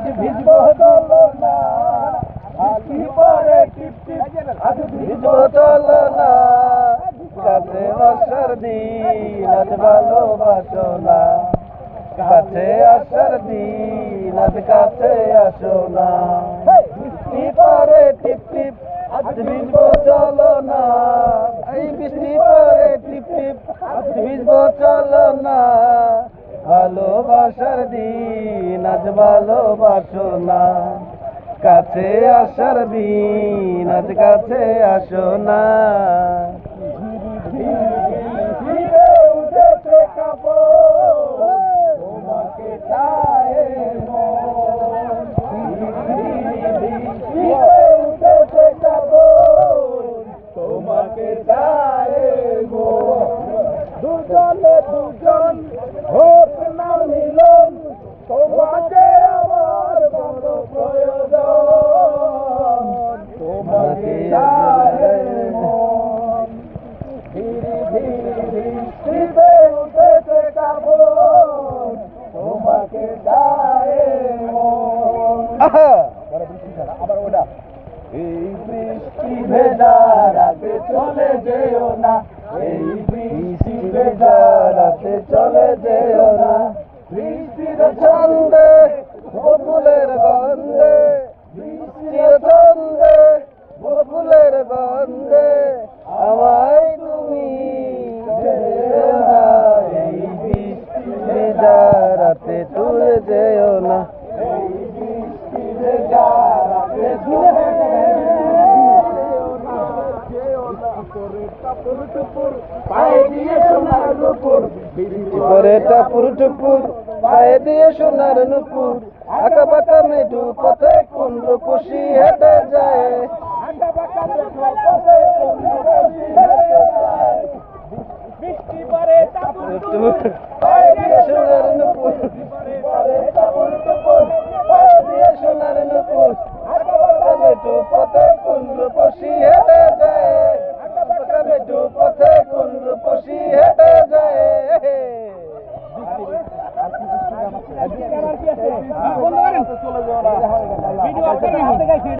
আজ ভিজবো চলো না, আলি পরে টিপ টিপ, আজ ভিজবো চলো না, কাছে আসার দিন আজ ভালোবাসো না, কাছে আসার দিন আজ কাছে আসো না, বৃষ্টি পরে টিপ টিপ, আজ ভিজবো চলো না, এই বৃষ্টি পরে টিপ টিপ, আজ ভিজবো চলো না, ভালোবাসার দিন আজ ভালোবাসো না, কাছে আসার দিন আজ কাছে আসো না। উঠেছে কাপড় তোমাকে চায় মন, উঠেছে কাপড় তোমাকে চায় মন, দুজনে দুজন হোক না মিলন, তোমাকে আমার বড় প্রয়োজন, তোমাকে চায় মন, ধীরে ধীরে বৃষ্টিতে উঠেছে কাপড় তোমাকে চায় মন। আবার ওটা, এই বৃষ্টি ভেজা রাতে চলে যেও না, এই বৃষ্টি ভেজা রাতে চলে যেও না, বৃষ্টির ছন্দে বকুলের গন্ধে, বৃষ্টির ছন্দে বকুলের গন্ধে আমায় তুমি যেও না, এই বৃষ্টি ভেজা রাতে চলে যেও না, এই বৃষ্টি ভেজা রাতে চলে পায়ে দিয়ে সোনার নুপুর, করে টাপুর টুপুর পায়ে দিয়ে সোনার নুপুর, আঁকা বাঁকা মেঢু পথে কোন রূপসী হেঁটে যায়, আঁকা বাঁকা মেঢু পথে কোন রূপসী হেঁটে যায়, বৃষ্টি পরে টাপুর টুপুর পায়ে দিয়ে সোনার নুপুর, পরে টাপুর টুপুর পায়ে দিয়ে সোনার নুপুর, আঁকা বাঁকা মেঢু পথে কোন রূপসী হেঁটে যায়, আঁকা বাঁকা মেঢু পথে কোন রূপসী হেঁটে যায়। চলে যাও না।